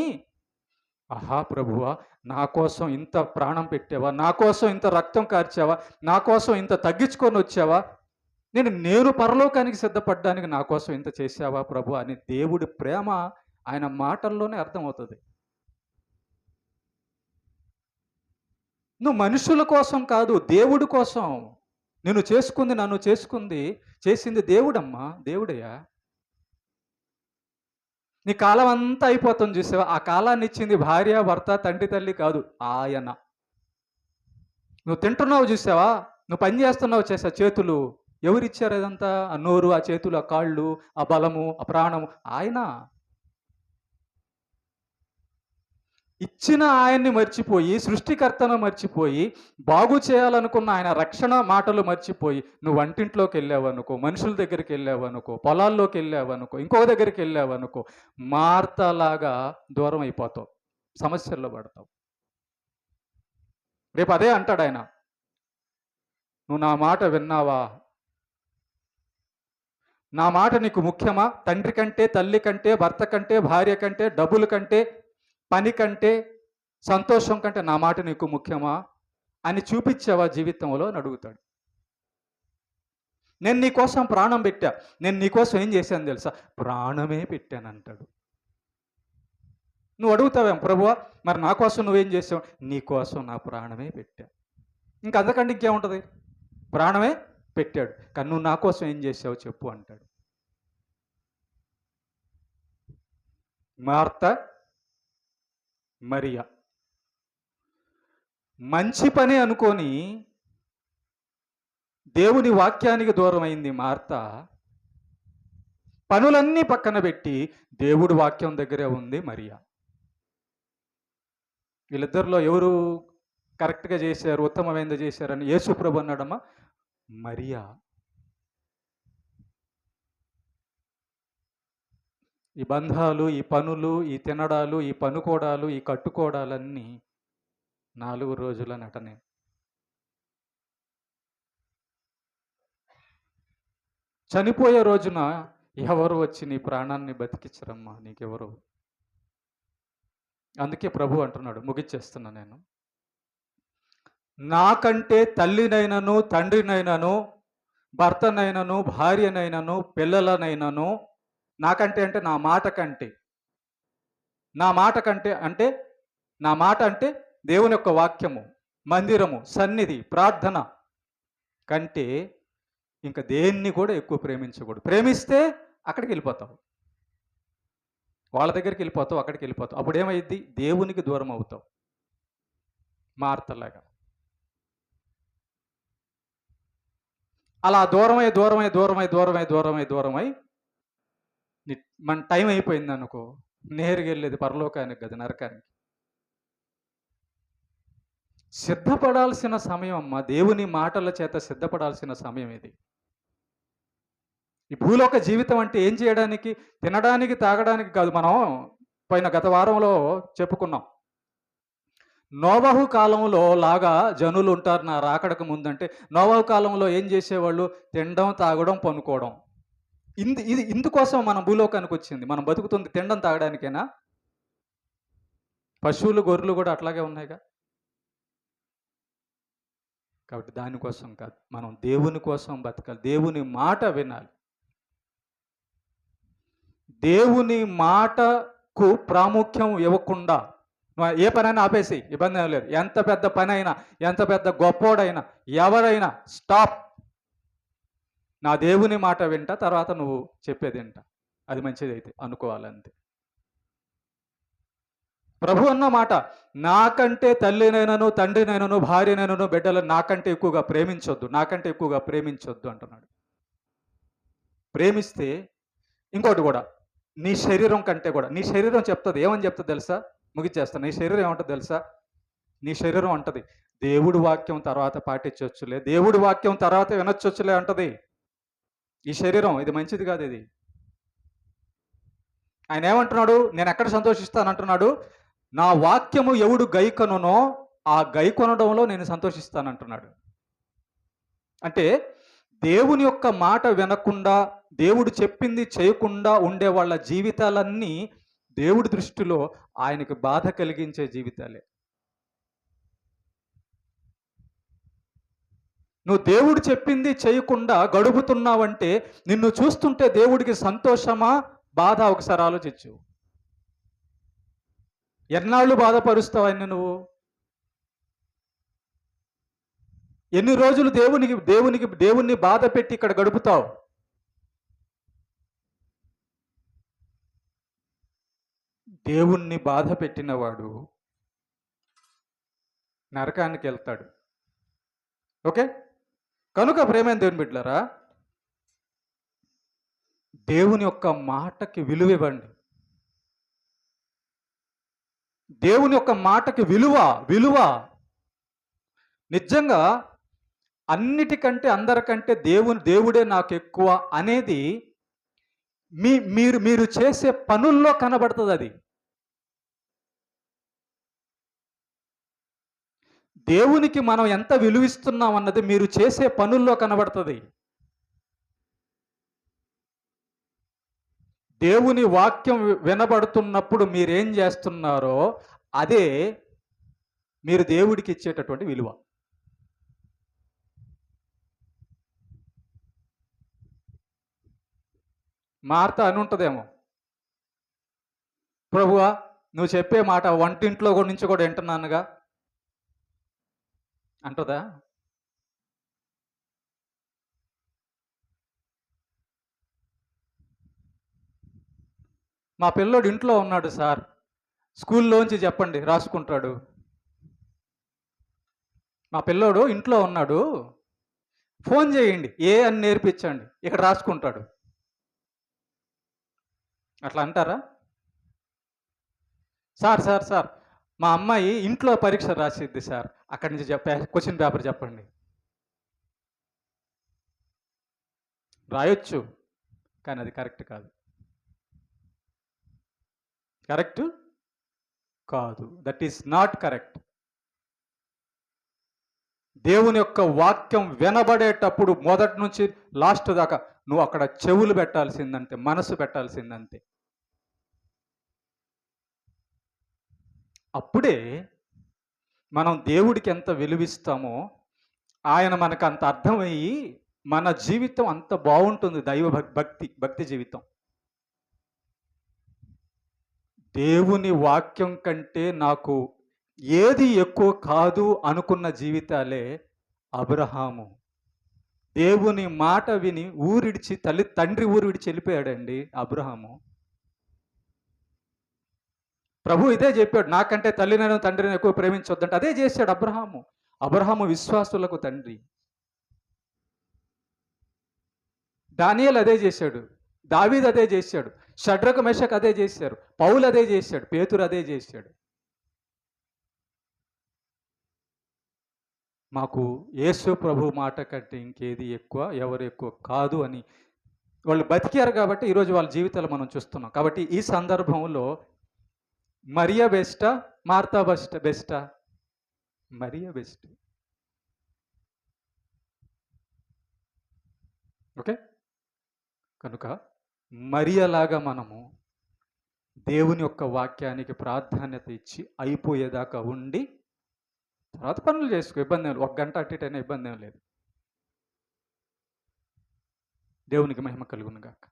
A: ఆహా ప్రభువా, నా కోసం ఇంత ప్రాణం పెట్టావా, నా కోసం ఇంత రక్తం కార్చావా, నా కోసం ఇంత తగ్గించుకొని వచ్చావా, నేను పరలోకానికి సిద్ధపడ్డానికి నా కోసం ఇంత చేశావా ప్రభు అని దేవుడి ప్రేమ ఆయన మాటల్లోనే అర్థమవుతుంది. నువ్వు మనుషుల కోసం కాదు, దేవుడి కోసం. నన్ను చేసింది దేవుడమ్మా, దేవుడయ్యా. నీ కాలం అంతా అయిపోతుంది చూసావా, ఆ కాలాన్ని ఇచ్చింది భార్య, భర్త, తండ్రి, తల్లి కాదు, ఆయన. నువ్వు తింటున్నావు చూసావా, నువ్వు పని చేస్తున్నావు చేతులు, ఎవరిచ్చారు అదంతా? ఆ నోరు, ఆ చేతులు, ఆ కాళ్ళు, ఆ బలము, ఆ ప్రాణము ఆయన. ఇచ్చిన ఆయన్ని మర్చిపోయి, సృష్టికర్తను మర్చిపోయి, బాగు చేయాలనుకున్న ఆయన రక్షణ మాటలు మర్చిపోయి నువ్వు వంటింట్లోకి వెళ్ళావనుకో, మనుషుల దగ్గరికి వెళ్ళావనుకో, పొలాల్లోకి వెళ్ళావనుకో, ఇంకో దగ్గరికి వెళ్ళావనుకో, మార్తలాగా దూరం అయిపోతావు, సమస్యల్లో పడతావు. రేపు అదే అంటాడు ఆయన, నువ్వు నా మాట విన్నావా? నా మాట నీకు ముఖ్యమా? తండ్రి కంటే, తల్లి కంటే, భర్త కంటే, భార్య కంటే, డబ్బుల కంటే, పని కంటే, సంతోషం కంటే నా మాట నీకు ముఖ్యమా అని చూపించావా జీవితంలో అని అడుగుతాడు. నేను నీకోసం ప్రాణం పెట్టా, నేను నీకోసం ఏం చేశాను తెలుసా? ప్రాణమే పెట్టానంటాడు. నువ్వు అడుగుతావేం, ప్రభువా మరి నా కోసం నువ్వేం చేసావు? నీకోసం నా ప్రాణమే పెట్టా. ఇంకా అంతకంటే ఇంకేముంటుంది? ప్రాణమే పెట్టాడు. కానీ నువ్వు నా కోసం ఏం చేసావు చెప్పు అంటాడు. మార్త, మరియా మంచి పని అనుకొని దేవుని వాక్యానికి దూరమైంది మార్త. పనులన్నీ పక్కన పెట్టి దేవుడి వాక్యం దగ్గరే ఉంది మరియా. వీళ్ళిద్దరిలో ఎవరు కరెక్ట్గా చేశారు, ఉత్తమమైనది చేశారని యేసు ప్రభు అన్నాడమ్మా, మరియా. ఈ బంధాలు, ఈ పనులు, ఈ తినడాలు, ఈ పనుకోడాలు, ఈ కట్టుకోవడాలన్నీ 4 రోజుల నటనే. చనిపోయే రోజున ఎవరు వచ్చి నీ ప్రాణాన్ని బతికించరమ్మా, నీకెవరు? అందుకే ప్రభు అంటున్నాడు, ముగిచ్చేస్తున్నా నేను, నాకంటే తల్లినైనను, తండ్రినైనను, భర్తనైనను, భార్యనైనను, పిల్లలనైనను, నాకంటే అంటే నా మాట కంటే, నా మాట కంటే అంటే నా మాట అంటే దేవుని యొక్క వాక్యము, మందిరము, సన్నిధి, ప్రార్థన కంటే ఇంకా దేన్ని కూడా ఎక్కువ ప్రేమించకూడదు. ప్రేమిస్తే అక్కడికి వెళ్ళిపోతావు, వాళ్ళ దగ్గరికి వెళ్ళిపోతావు, అక్కడికి వెళ్ళిపోతావు. అప్పుడు ఏమైద్ది? దేవునికి దూరం అవుతావు, మార్తలాగా. అలా దూరమై దూరమై దూరమై దూరమై దూరమై దూరమై మన టైం అయిపోయింది అనుకో, నేరుగా వెళ్ళేది పరలోకానికి కదా, నరకానికి. సిద్ధపడాల్సిన సమయం అమ్మ, దేవుని మాటల చేత సిద్ధపడాల్సిన సమయం ఇది. ఈ భూలోక జీవితం అంటే ఏం చేయడానికి? తినడానికి, తాగడానికి కాదు. మనం గత వారంలో చెప్పుకున్నాం, నోవహు కాలంలో లాగా జనులు ఉంటారు నా రాకడకు ముందంటే. నోవహు కాలంలో ఏం చేసేవాళ్ళు? తినడం, తాగడం, పనుకోవడం. ఇందుకోసం మనం భూలోకానికి వచ్చింది. మనం బతుకుతుంది తినడం, తాగడానికేనా? పశువులు, గొర్రెలు కూడా అట్లాగే ఉన్నాయిగా. కాబట్టి దానికోసం కాదు, మనం దేవుని కోసం బతకాలి, దేవుని మాట వినాలి. దేవుని మాటకు ప్రాముఖ్యం ఇవ్వకుండా ఏ పనైనా ఆపేసి, ఇబ్బంది ఏం లేదు. ఎంత పెద్ద పని అయినా, ఎంత పెద్ద గొప్పోడైనా, ఎవరైనా స్టాప్. నా దేవుని మాట వింటా, తర్వాత నువ్వు చెప్పేది వింటా, అది మంచిది అయితే అనుకోవాలంతే. ప్రభు అన్న మాట, నాకంటే తల్లినైనను, తండ్రినైనను, భార్యనైనను, బిడ్డలను నాకంటే ఎక్కువగా ప్రేమించొద్దు, నాకంటే ఎక్కువగా ప్రేమించొద్దు అంటున్నాడు. ప్రేమిస్తే ఇంకోటి కూడా, నీ శరీరం కంటే కూడా, నీ శరీరం చెప్తుంది, ఏమని చెప్తుంది తెలుసా? ముగిచ్చేస్తా. నీ శరీరం ఏమంటుంది తెలుసా? నీ శరీరం అంటది, దేవుడి వాక్యం తర్వాత పాటించవచ్చులే, దేవుడి వాక్యం తర్వాత వినొచ్చొచ్చులే అంటది. ఈ శరీరం ఇది మంచిది కాదు. ఇది ఆయన ఏమంటున్నాడు? నేను ఎక్కడ సంతోషిస్తానంటున్నాడు? నా వాక్యము ఎవడు గైకొనునో ఆ గైకొనడంలో నేను సంతోషిస్తానంటున్నాడు. అంటే దేవుని యొక్క మాట వినకుండా, దేవుడు చెప్పింది చేయకుండా ఉండే వాళ్ళ జీవితాలన్నీ దేవుడి దృష్టిలో ఆయనకు బాధ కలిగించే జీవితాలే. నువ్వు దేవుడు చెప్పింది చేయకుండా గడుపుతున్నావంటే నిన్ను చూస్తుంటే దేవుడికి సంతోషమా, బాధ? ఒకసారి ఆలోచించు. ఎన్నాళ్ళు బాధపరుస్తావు ఆయన్ని నువ్వు? ఎన్ని రోజులు దేవుణ్ణి బాధ పెట్టి ఇక్కడ గడుపుతావు? దేవుణ్ణి బాధ పెట్టినవాడు నరకానికి వెళ్తాడు. ఓకే? కనుక ప్రేమైన దేవుని బిడ్డలారా, దేవుని యొక్క మాటకి విలువ ఇవ్వండి. దేవుని యొక్క మాటకి విలువ నిజంగా అన్నిటికంటే, అందరికంటే దేవుడే నాకు ఎక్కువ అనేది మీరు చేసే పనుల్లో కనబడుతుంది. అది దేవునికి మనం ఎంత విలువిస్తున్నాం అన్నది మీరు చేసే పనుల్లో కనబడుతుంది. దేవుని వాక్యం వినబడుతున్నప్పుడు మీరేం చేస్తున్నారో అదే మీరు దేవుడికి ఇచ్చేటటువంటి విలువ. మార్త అని ఉంటుందేమో, ప్రభువా నువ్వు చెప్పే మాట వంటింట్లో నుంచి కూడా వింటున్నానుగా అంటదా? మా పిల్లోడు ఇంట్లో ఉన్నాడు సార్, స్కూల్లోంచి చెప్పండి రాసుకుంటాడు. మా పిల్లోడు ఇంట్లో ఉన్నాడు, ఫోన్ చేయండి ఏ అని నేర్పించండి, ఇక్కడ రాసుకుంటాడు. అట్లా అంటారా? సార్ సార్ సార్ మా అమ్మాయి ఇంట్లో పరీక్ష రాసిద్ది సార్, అక్కడి నుంచి క్వశ్చన్ పేపర్ చెప్పండి. రాయొచ్చు, కానీ అది కరెక్ట్ కాదు. కరెక్ట్ కాదు. That is not correct. దేవుని యొక్క వాక్యం వినబడేటప్పుడు మొదటి నుంచి లాస్ట్ దాకా నువ్వు అక్కడ చెవులు పెట్టాల్సిందంతే, మనసు పెట్టాల్సిందంతే. అప్పుడే మనం దేవుడికి ఎంత విలువిస్తామో ఆయన మనకు అంత అర్థమయ్యి మన జీవితం అంత బాగుంటుంది. దైవ భక్తి జీవితం. దేవుని వాక్యం కంటే నాకు ఏది ఎక్కువ కాదు అనుకున్న జీవితాలే అబ్రహాము. దేవుని మాట విని ఊరిడిచి తండ్రి ఊరు విడిచి వెళ్ళిపోయాడండి అబ్రహాము. ప్రభు ఇదే చెప్పాడు, నాకంటే తల్లినైనా తండ్రిని ఎక్కువ ప్రేమించొద్దంటే అదే చేశాడు అబ్రహాము. అబ్రహాము విశ్వాసులకు తండ్రి. దానియేలు అదే చేశాడు, దావీదు అదే చేశాడు, షడ్రకు మెషకు అదే చేశారు, పౌలు అదే చేశాడు, పేతురు అదే చేశాడు. మాకు యేసు ప్రభు మాట కంటే ఇంకేది ఎక్కువ, ఎవరు ఎక్కువ కాదు అని వాళ్ళు బతికారు కాబట్టి ఈరోజు వాళ్ళ జీవితాలు మనం చూస్తున్నాం. కాబట్టి ఈ సందర్భంలో మరియా బెస్టా, మార్తా బెస్టా? Maria best. ఓకే, కనుక మరియలాగా మనము దేవుని యొక్క వాక్యానికి ప్రాధాన్యత ఇచ్చి అయిపోయేదాకా ఉండి తర్వాత పనులు చేసుకో, ఇబ్బంది ఏం లేదు. 1 గంట అటు ఇటు అయినా ఇబ్బంది ఏం లేదు. దేవునికి మహిమ కలుగును గాక.